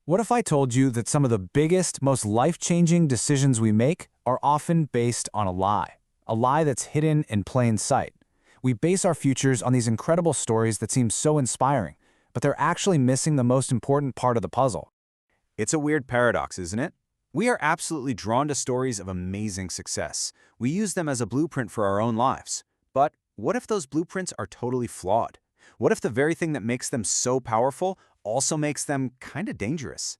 What if I told you that some of the biggest, most life-changing decisions we make are often based on a lie? A lie that's hidden in plain sight. We base our futures on these incredible stories that seem so inspiring, but they're actually missing the most important part of the puzzle. It's a weird paradox, isn't it? We are absolutely drawn to stories of amazing success. We use them as a blueprint for our own lives. But what if those blueprints are totally flawed? What if the very thing that makes them so powerful also makes them kind of dangerous?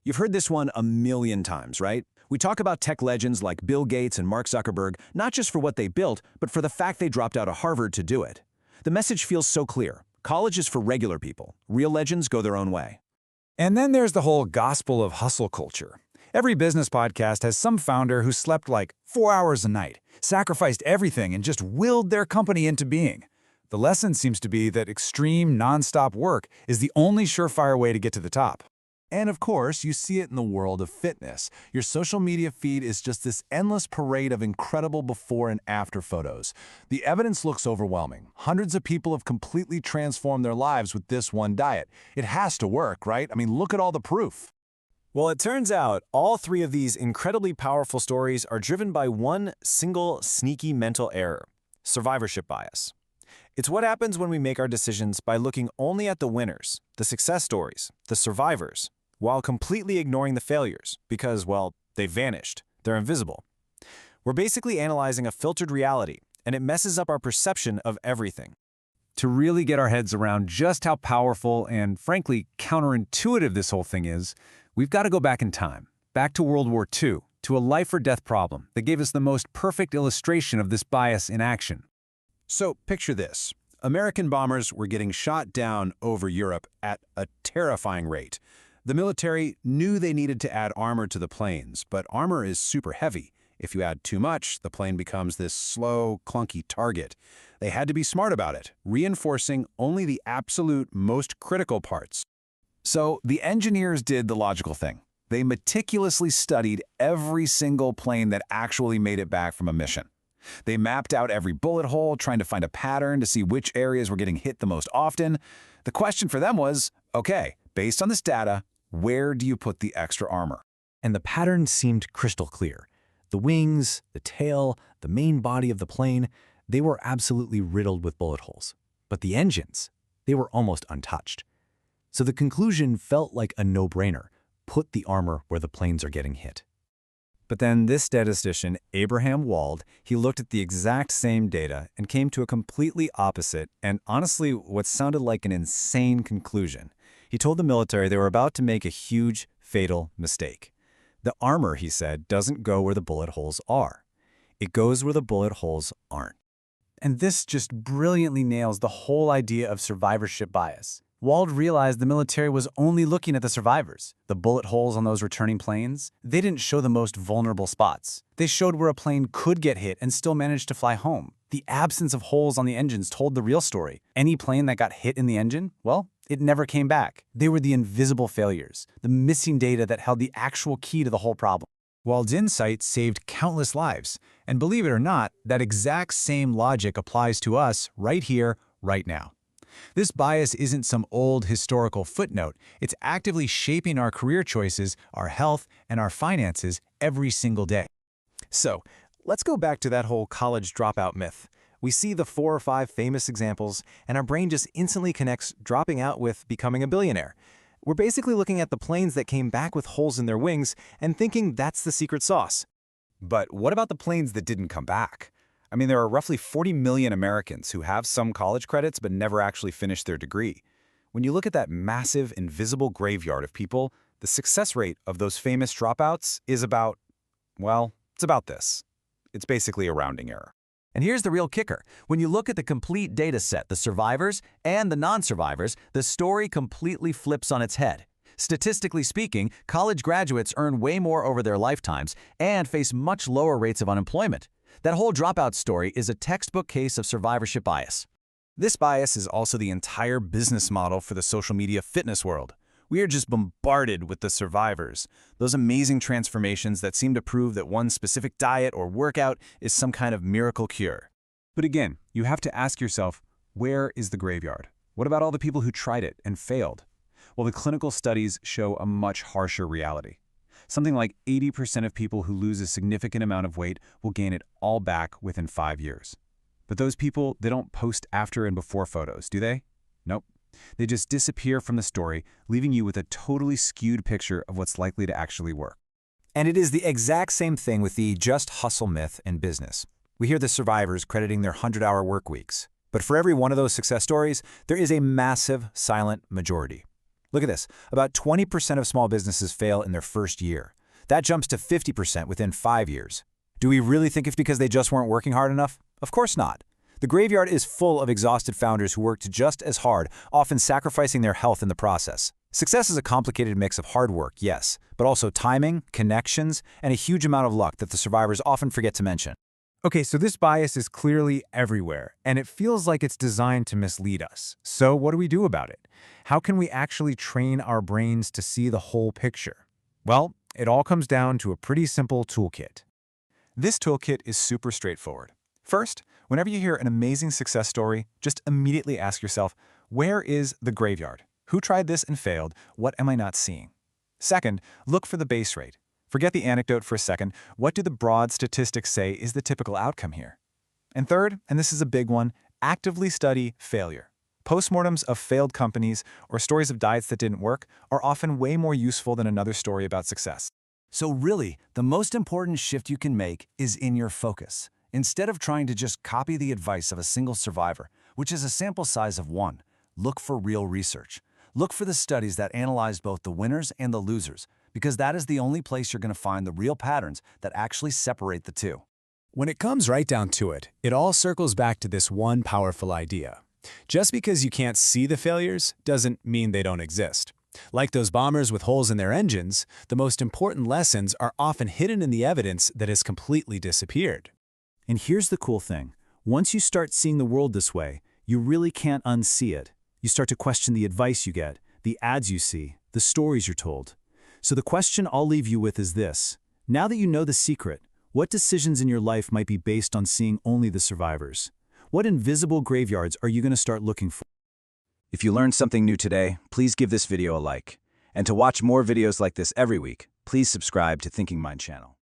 You've heard this one a million times, right? We talk about tech legends like Bill Gates and Mark Zuckerberg, not just for what they built, but for the fact they dropped out of Harvard to do it. The message feels so clear. College is for regular people. Real legends go their own way. And then there's the whole gospel of hustle culture. Every business podcast has some founder who slept like 4 hours a night, sacrificed everything, and just willed their company into being. The lesson seems to be that extreme, nonstop work is the only surefire way to get to the top. And of course, you see it in the world of fitness. Your social media feed is just this endless parade of incredible before and after photos. The evidence looks overwhelming. Hundreds of people have completely transformed their lives with this one diet. It has to work, right? I mean, look at all the proof. Well, it turns out all three of these incredibly powerful stories are driven by one single sneaky mental error: survivorship bias. It's what happens when we make our decisions by looking only at the winners, the success stories, the survivors, while completely ignoring the failures because, well, they vanished. They're invisible. We're basically analyzing a filtered reality, and it messes up our perception of everything. To really get our heads around just how powerful and, frankly, counterintuitive this whole thing is, we've got to go back in time, back to World War II, to a life-or-death problem that gave us the most perfect illustration of this bias in action. So picture this. American bombers were getting shot down over Europe at a terrifying rate. The military knew they needed to add armor to the planes, but armor is super heavy. If you add too much, the plane becomes this slow, clunky target. They had to be smart about it, reinforcing only the absolute most critical parts. So the engineers did the logical thing. They meticulously studied every single plane that actually made it back from a mission. They mapped out every bullet hole, trying to find a pattern to see which areas were getting hit the most often. The question for them was, okay, based on this data, where do you put the extra armor? And the pattern seemed crystal clear. The wings, the tail, the main body of the plane, they were absolutely riddled with bullet holes. But the engines, they were almost untouched. So the conclusion felt like a no-brainer. Put the armor where the planes are getting hit. But then this statistician, Abraham Wald, he looked at the exact same data and came to a completely opposite and honestly what sounded like an insane conclusion. He told the military they were about to make a huge, fatal mistake. The armor, he said, doesn't go where the bullet holes are. It goes where the bullet holes aren't. And this just brilliantly nails the whole idea of survivorship bias. Wald realized the military was only looking at the survivors. The bullet holes on those returning planes, they didn't show the most vulnerable spots. They showed where a plane could get hit and still manage to fly home. The absence of holes on the engines told the real story. Any plane that got hit in the engine, well, it never came back. They were the invisible failures, the missing data that held the actual key to the whole problem. Wald's insight saved countless lives. And believe it or not, that exact same logic applies to us right here, right now. This bias isn't some old historical footnote. It's actively shaping our career choices, our health, and our finances every single day. So, let's go back to that whole college dropout myth. We see the 4 or 5 famous examples, and our brain just instantly connects dropping out with becoming a billionaire. We're basically looking at the planes that came back with holes in their wings and thinking that's the secret sauce. But what about the planes that didn't come back? I mean, there are roughly 40 million Americans who have some college credits but never actually finished their degree. When you look at that massive, invisible graveyard of people, the success rate of those famous dropouts is about, well, it's about this. It's basically a rounding error. And here's the real kicker. When you look at the complete data set, the survivors and the non-survivors, the story completely flips on its head. Statistically speaking, college graduates earn way more over their lifetimes and face much lower rates of unemployment. That whole dropout story is a textbook case of survivorship bias. This bias is also the entire business model for the social media fitness world. We are just bombarded with the survivors, those amazing transformations that seem to prove that one specific diet or workout is some kind of miracle cure. But again, you have to ask yourself, where is the graveyard? What about all the people who tried it and failed? Well, the clinical studies show a much harsher reality. Something like 80% of people who lose a significant amount of weight will gain it all back within 5 years. But those people, they don't post after and before photos, do they? Nope. They just disappear from the story, leaving you with a totally skewed picture of what's likely to actually work. And it is the exact same thing with the just hustle myth in business. We hear the survivors crediting their 100-hour work weeks. But for every one of those success stories, there is a massive silent majority. Look at this. About 20% of small businesses fail in their first year. That jumps to 50% within 5 years. Do we really think it's because they just weren't working hard enough? Of course not. The graveyard is full of exhausted founders who worked just as hard, often sacrificing their health in the process. Success is a complicated mix of hard work, yes, but also timing, connections, and a huge amount of luck that the survivors often forget to mention. Okay, so this bias is clearly everywhere, and it feels like it's designed to mislead us. So what do we do about it? How can we actually train our brains to see the whole picture? Well, it all comes down to a pretty simple toolkit. This toolkit is super straightforward. First, whenever you hear an amazing success story, just immediately ask yourself, where is the graveyard? Who tried this and failed? What am I not seeing? Second, look for the base rate. Forget the anecdote for a second. What do the broad statistics say is the typical outcome here? And third, and this is a big one, actively study failure. Postmortems of failed companies or stories of diets that didn't work are often way more useful than another story about success. So really, the most important shift you can make is in your focus. Instead of trying to just copy the advice of a single survivor, which is a sample size of 1, look for real research. Look for the studies that analyze both the winners and the losers, because that is the only place you're going to find the real patterns that actually separate the two. When it comes right down to it, it all circles back to this one powerful idea. Just because you can't see the failures doesn't mean they don't exist. Like those bombers with holes in their engines, the most important lessons are often hidden in the evidence that has completely disappeared. And here's the cool thing. Once you start seeing the world this way, you really can't unsee it. You start to question the advice you get, the ads you see, the stories you're told. So the question I'll leave you with is this. Now that you know the secret, what decisions in your life might be based on seeing only the survivors? What invisible graveyards are you going to start looking for? If you learned something new today, please give this video a like. And to watch more videos like this every week, please subscribe to Thinking Mind channel.